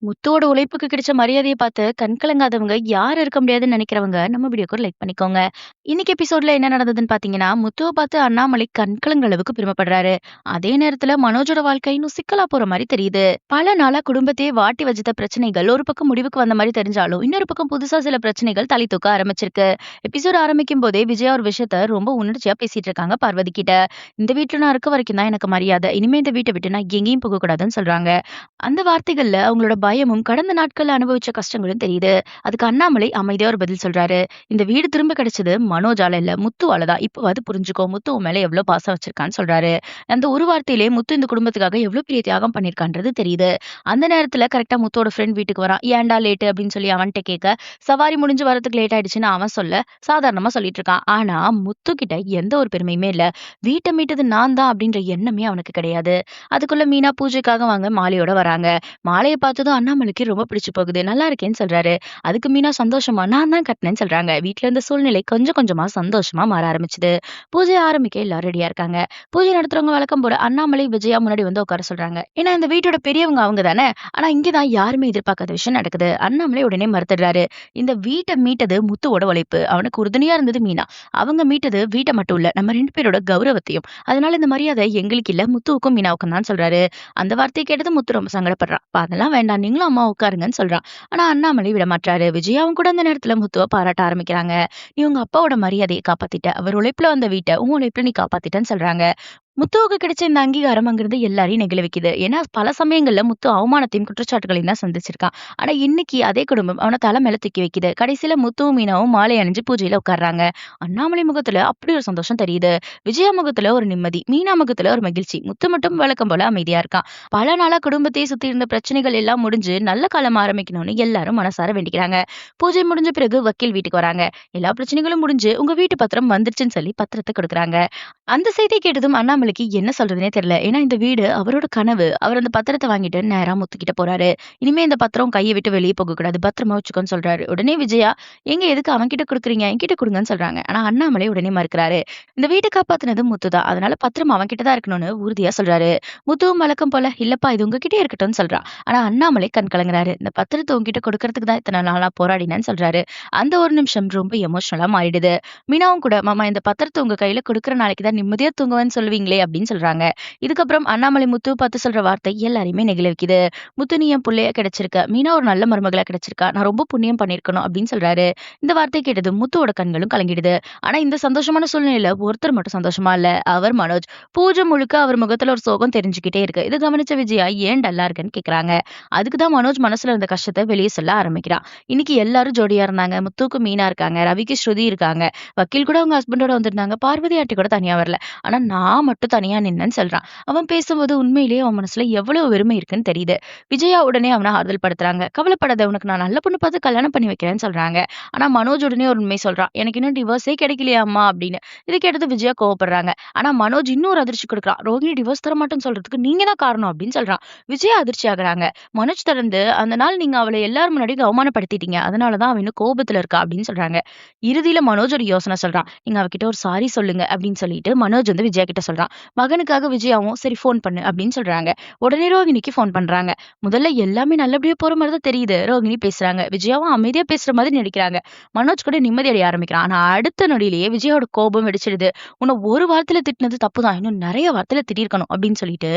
முத்துவோட உழைப்புக்கு கிடைச்ச மரியாதைய பார்த்து கண் கலங்காதவங்க யாரும் இருக்க முடியாதுன்னு நினைக்கிறவங்க நம்ம வீடியோக்கு லைக் பண்ணிக்கோங்க. இன்னைக்கு எபிசோட்ல என்ன நடந்ததுன்னு பாத்தீங்கன்னா, முத்துவ பார்த்து அண்ணாமலை கண் கலங்குற அளவுக்கு பெருமைப்படுறாரு. அதே நேரத்துல மனோஜோட வாழ்க்கை இன்னும் சிக்கலா போற மாதிரி தெரியுது. பல நாளா குடும்பத்தையே வாட்டி வச்சுட்ட பிரச்சனைகள் ஒரு பக்கம் முடிவுக்கு வந்த மாதிரி தெரிஞ்சாலும், இன்னொரு பக்கம் புதுசா சில பிரச்சனைகள் தலை தூக்க ஆரம்பிச்சிருக்கு. எபிசோட் ஆரம்பிக்கும் போதே விஜயா ஒரு விஷயத்த ரொம்ப உணர்ச்சியா பேசிட்டு இருக்காங்க பார்வதி கிட்ட. இந்த வீட்டுல நான் இருக்க வரைக்கும் தான் எனக்கு மரியாதை. இனிமே இந்த வீட்டை விட்டு நான் எங்கேயும் போக கூடாதுன்னு சொல்றாங்க. அந்த வார்த்தைகள்ல அவங்களோட பயமும், கடந்த நாட்கள்ல அனுபவிச்ச கஷ்டங்களும் தெரியுது. அதுக்கு அண்ணாமலை அமைதியா ஒரு பதில் சொல்றாரு. "இந்த வீடு திரும்ப கிடைச்சது மனோஜால இல்ல, முத்துவால தான். இப்பவாது புரிஞ்சுக்கோ. முத்து உன் மேல எவ்ளோ பாசம் வச்சிருக்கான்னு" சொல்றாரு. அந்த ஒரு வார்த்தையிலே முத்து இந்த குடும்பத்துக்காக எவ்ளோ பெரிய தியாகம் பண்ணியிருக்கான்றது தெரியுது. அந்த நேரத்துல கரெக்ட்டா முத்துவோட ஃப்ரெண்ட் வீட்டுக்கு வரான். "ஏன்டா லேட்டு?" அப்படின்னு சொல்லி அவன்ட்ட கேட்க, சவாரி முடிஞ்சு வரதுக்கு லேட் ஆயிடுச்சுன்னு அவன் சொல்ல, சாதாரணமா சொல்லிட்டு இருக்கான். ஆனா முத்து கிட்ட எந்த ஒரு பெருமையுமே இல்ல. வீட்ட மீட்டது நான் தான் அப்படின்ற எண்ணமே அவனுக்கு கிடையாது. அதுக்குள்ள மீனா பூஜைக்காக வாங்க மாலையோட வராங்க. மாலைய பார்த்ததும் அண்ணாமலைக்கு ரொம்ப பிடிச்சு போகுது. நல்லா இருக்கேன்னு சொல்றாரு. அதுக்கு மீனா சந்தோஷமா, நான் தான் கட்டினேன்னு சொல்றாங்க. வீட்ல இருந்த சூழ்நிலை கொஞ்சம் கொஞ்சமா சந்தோஷமா மாற ஆரம்பிச்சுது. பூஜை ஆரம்பிக்க எல்லாரும் ரெடியா இருக்காங்க. பூஜை நடத்துறவங்க வழக்கம் போல அண்ணாமலை, விஜயா முன்னாடி வந்து உட்கார சொல்றாங்க. ஏன்னா இந்த வீட்டோட பெரியவங்க அவங்க தானே. ஆனா இங்க தான் யாருமே எதிர்பார்க்காத விஷயம் நடக்குது. அண்ணாமலை உடனே மறுத்துடுறாரு. இந்த வீட்ட மீட்டது முத்துவோட உழைப்பு. அவனுக்கு உறுதுணையா இருந்தது மீனா. அவங்க மீட்டது வீட்ட மட்டும் இல்ல, நம்ம 2 பேரோட கௌரவத்தையும். அதனால இந்த மரியாதை எங்களுக்கு இல்ல, முத்துவுக்கும் மீனாவுக்கும் தான் சொல்றாரு. அந்த வார்த்தைய கேட்டதும் முத்து ரொம்ப சங்கடப்படுறான். "அப்ப அதெல்லாம் வேண்டாம். நீங்களும் அம்மா உட்காருங்கன்னு" சொல்றான். ஆனா அண்ணாமலை விடமாட்றாரு. விஜயாவும் கூட அந்த நேரத்துல முத்துவ பாராட்ட ஆரம்பிக்கிறாங்க. "நீ உங்க அப்பாவோட மரியாதைய காப்பாத்திட்ட. அவர் உழைப்புல வந்த வீட்ட உன் உழைப்புல நீ காப்பாத்திட்டன்னு" சொல்றாங்க. முத்துவுக்கு கிடைச்ச இந்த அங்கீகாரம் அங்கிருந்து எல்லாரையும் நெகிழ வைக்குது. ஏன்னா பல சமயங்கள்ல முத்து அவமானத்தையும், குற்றச்சாட்டுகளையும் தான் சந்திச்சிருக்கான். ஆனா இன்னைக்கு அதே குடும்பம் அவன தல மேல தூக்கி வைக்குது. கடைசியில முத்துவும், மீனாவும் மாலை அணிஞ்சு பூஜையில உட்கார்றாங்க. அண்ணாமலை முகத்துல அப்படி ஒரு சந்தோஷம் தெரியுது. விஜயா முகத்துல ஒரு நிம்மதி, மீனா முகத்துல ஒரு மகிழ்ச்சி. முத்து மட்டும் வழக்கம் போல அமைதியா இருக்கான். பல நாளா குடும்பத்தையே சுத்தி இருந்த பிரச்சனைகள் எல்லாம் முடிஞ்சு நல்ல காலம் ஆரம்பிக்கணும்னு எல்லாரும் மனசார வேண்டிக்கிறாங்க. பூஜை முடிஞ்ச பிறகு வக்கீல் வீட்டுக்கு வராங்க. எல்லா பிரச்சனைகளும் முடிஞ்சு உங்க வீட்டு பத்திரம் வந்துருச்சுன்னு சொல்லி பத்திரத்த குடுக்குறாங்க. அந்த செய்திய கேட்டதும் அண்ணாமலைக்கு என்ன சொல்றதுன்னே தெரியல. ஏன்னா இந்த வீடு அவரோட கனவு. அவர் அந்த பத்திரத்த வாங்கிட்டு நேரா முத்துக்கிட்ட போறாரு. "இனிமே இந்த பத்திரம் கைய விட்டு வெளிய போகக்கூடாது. பத்திரமா வச்சுக்கோன்னு" சொல்றாரு. உடனே விஜயா, "ஏங்க எதுக்கு அவன்கிட்ட குடுக்குறீங்க? என்கிட்ட குடுங்கன்னு" சொல்றாங்க. ஆனா அண்ணாமலை உடனே மறுக்கிறாரு. "இந்த வீட்ட காப்பாத்துனது முத்து தான். அதனால பத்திரம் அவன்கிட்ட தான் இருக்கணும்னு" உறுதியா சொல்றாரு. முத்துவும் வழக்கம் போல, "இல்லப்பா இது உங்ககிட்டயே இருக்கட்டும்னு" சொல்றான். ஆனா அண்ணாமலை கண் கலங்குறாரு. "இந்த பத்திரத்த உன்கிட்ட கொடுக்கறதுக்கு தான் இத்தன நாளா போராடினேன்னு" சொல்றாரு. அந்த ஒரு நிமிஷம் ரொம்ப எமோஷனலா மாறிடுது. மீனாவும் கூட, "மாமா இந்த பத்திரத்த உங்க கையில குடுக்குற நாளைக்கு தான் நிம்மதியா தூங்குவேன்னு சொல்லுவீங்களே" அப்படின்னு சொல்றாங்க. இதுக்கப்புறம் அண்ணாமலை முத்துவ பார்த்து சொல்ற வார்த்தை எல்லாரையுமே நெகிழ வைக்குது. "முத்து நீ என் புள்ளையா கிடைச்சிருக்க. மீனா ஒரு நல்ல மருமகளா கிடைச்சிருக்கா. நான் ரொம்ப புண்ணியம் பண்ணியிருக்கணும்" அப்படின்னு சொல்றாரு. இந்த வார்த்தைய கேட்டதும் முத்துவோட கண்களும் கலங்கிடுது. ஆனா இந்த சந்தோஷமான சூழ்நிலையில ஒருத்தர் மட்டும் சந்தோஷமா இல்ல. அவர் மனோஜ். பூஜை முழுக்க அவர் முகத்துல ஒரு சோகம் தெரிஞ்சுக்கிட்டே இருக்கு. இத கவனிச்ச விஜயா, "ஏன் டல்லா இருக்கன்னு" கேக்குறாங்க. அதுக்கு தான் மனோஜ் மனசுல இருந்த கஷ்டத்த வெளிய சொல்ல ஆரம்பிக்கிறான். இன்னைக்கு எல்லாரும் ஜோடியா இருந்தாங்க. முத்துவுக்கு மீனா இருக்காங்க. ரவிக்கு ஸ்ருதி இருக்காங்க. வக்கீல் கூட அவங்க ஹஸ்பண்டோட வந்திருந்தாங்க. பார்வதி ஆண்டி கூட தனியா வரல. ஆனா நான் மட்டும் தனியா நின்னேன்னு சொல்றான். அவன் பேசும்போது உண்மையிலேயே அவன் மனசுல எவ்வளவு வெறுமை இருக்குன்னு தெரியுது. விஜயா உடனே அவன ஆறுதல் படுத்துறாங்க. "கவலைப்படாத, உனக்கு நான் நல்ல பொண்ணு பார்த்து கல்யாணம் பண்ணி வைக்கிறேன்னு" சொல்றாங்க. ஆனா மனோஜ் உடனே ஒரு உண்மை சொல்றான். "எனக்கு இன்னும் டிவோர்ஸே கிடைக்கலையா அம்மா" அப்படின்னு. இத கேட்டதும் விஜயா கோவப்படுறாங்க. ஆனா மனோஜ் இன்னொரு அதிர்ச்சி குடுக்குறான். "ரோகிணி டிவோர்ஸ் தர மாட்டேன்னு சொல்றதுக்கு நீங்க தான் காரணம்" அப்படின்னு சொல்றான். விஜயா அதிர்ச்சி ஆகுறாங்க. மனோஜ் தொடர்ந்து, "அந்த நாள் நீங்க அவள எல்லார் முன்னாடியும் அவமானப்படுத்திட்டீங்க. அதனால தான் அவ இன்னும் கோபத்துல இருக்கா" அப்படின்னு சொல்றாங்க. இறுதியில மனோஜ் ஒரு யோசனை சொல்றான். "நீங்க அவகிட்ட ஒரு சாரி சொல்லுங்க" அப்படின்னு சொல்லிட்டு மனோஜ் வந்து விஜயா கிட்ட சொல்றான். மகனுக்காக விஜயாவும், "சரி ஃபோன் பண்ணு" அப்படின்னு சொல்றாங்க. உடனே ரோகிணிக்கு ஃபோன் பண்றாங்க. முதல்ல எல்லாமே நல்லபடியா போற மாரி தான் தெரியுது. ரோகிணி பேசுறாங்க. விஜயாவும் அமைதியா பேசுற மாதிரி நடிக்கிறாங்க. மனோஜ் கூட நிம்மதி அடைய ஆரம்பிக்கிறான். ஆனா அடுத்த நொடியிலேயே விஜயாவோட கோபம் வெடிச்சிடுது. "உன்ன ஒரு வார்த்தையில திட்டினது தப்பு தான். இன்னும் நெறைய வார்த்தையில திட்டியிருக்கணும்" அப்படின்னு சொல்லிட்டு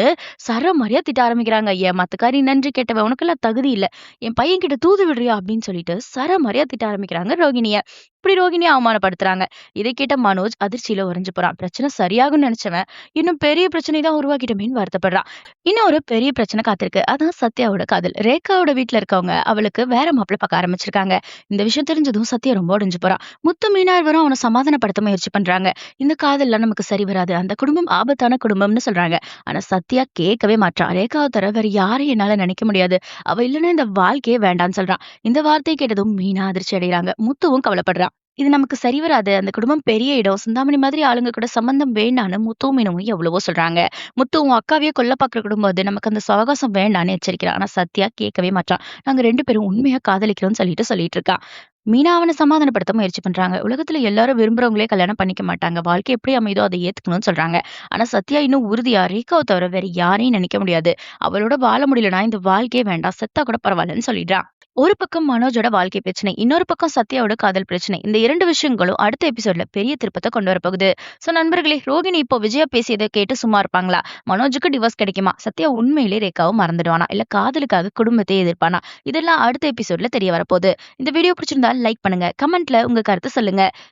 சரமாரியா திட்ட ஆரம்பிக்கிறாங்க. "ஏமாத்துக்காரி, நன்றி கெட்டவ, உனக்கெல்லாம் தகுதி இல்ல. என் பையன் கிட்ட தூது விடுறியா" அப்படின்னு சொல்லிட்டு சரமாரியா திட்ட ஆரம்பிக்கிறாங்க ரோகிணிய. இப்படி ரோகிணிய அவமானப்படுத்துறாங்க. இதை கேட்ட மனோஜ் அதிர்ச்சியில உறைஞ்சு போறான். பிரச்சனை சரியாகும்னு நெனச்சவன், இன்னும் பெரிய பிரச்சனை தான் உருவாக்கிட்டோமேன்னு வருத்தப்படுறான். இன்னொரு பெரிய பிரச்சனை காத்திருக்கு. அதான் சத்யாவோட காதல். ரேகாவோட வீட்ல இருக்கவங்க அவளுக்கு வேற மாப்பிள்ளை பார்க்க ஆரம்பிச்சிருக்காங்க. இந்த விஷயம் தெரிஞ்சதும் சத்யா ரொம்ப உடைஞ்சு போறா. முத்து, மீனா இருவரும் அவன சமாதானப்படுத்த முயற்சி பண்றாங்க. "இந்த காதல்லாம் நமக்கு சரி வராது. அந்த குடும்பம் ஆபத்தான குடும்பம்னு" சொல்றாங்க. ஆனா சத்யா கேட்கவே மாட்றா. "ரேகாவ தவிர வேற யாரையும் என்னால நினைக்க முடியாது. அவ இல்லன்னா இந்த வாழ்க்கையே வேண்டான்னு" சொல்றான். இந்த வார்த்தைய கேட்டதும் மீனா அதிர்ச்சி அடையறாங்க. முத்துவும் கவலைப்படுறான். "இது நமக்கு சரி வராது. அந்த குடும்பம் பெரிய இடம். சிந்தாமணி மாதிரி ஆளுங்க கூட சம்மந்தம் வேண்டான்னு" முத்துவும், மீனவும் எவ்வளவோ சொல்றாங்க. முத்து, "உன் அக்காவையே கொல்ல பாக்குற குடும்பம் அது. நமக்கு அந்த சவகாசம் வேண்டான்னு" எச்சரிக்கிறான். ஆனா சத்யா கேட்கவே மாட்றான். "நாங்க 2 பேரும் உண்மையா காதலிக்கிறோம்னு" சொல்லிட்டு இருக்கான். மீனா அவன சமாதானப்படுத்த முயற்சி பண்றாங்க. உலகத்துல எல்லாரும் விரும்புறவங்களே கல்யாணம் பண்ணிக்க மாட்டாங்க. வாழ்க்கை எப்படி அமையுதோ அதை ஏத்துக்கணும்னு சொல்றாங்க. ஆனா சத்யா இன்னும் உறுதியா ரேகாவ தவிர வேற யாரையும் நினைக்க முடியாது. அவளோட வாழ முடியலன்னா இந்த வாழ்க்கையே வேண்டாம். செத்தா கூட பரவாயில்லன்னு சொல்லிடுறான். ஒரு பக்கம் மனோஜோட வாழ்க்கை பிரச்சனை. இன்னொரு பக்கம் சத்யாவோட காதல் பிரச்சனை. இந்த 2 விஷயங்களும் அடுத்த எபிசோட்ல பெரிய திருப்பத்த கொண்டு வரப்போகுது. சோ நண்பர்களே, ரோகிணி இப்போ விஜயா பேசியத கேட்டு சும்மா இருப்பாங்களா? மனோஜுக்கு டிவோர்ஸ் கிடைக்குமா? சத்யா உண்மையிலே ரேகாவ மறந்துடுவானா? இல்ல காதலுக்காக குடும்பத்தையே எதிர்ப்பானா? இதெல்லாம் அடுத்த எபிசோட்ல தெரிய வரப்போகுது. இந்த வீடியோ பிடிச்சிருந்தா லைக் பண்ணுங்க. கமெண்ட்ல உங்க கருத்து சொல்லுங்க.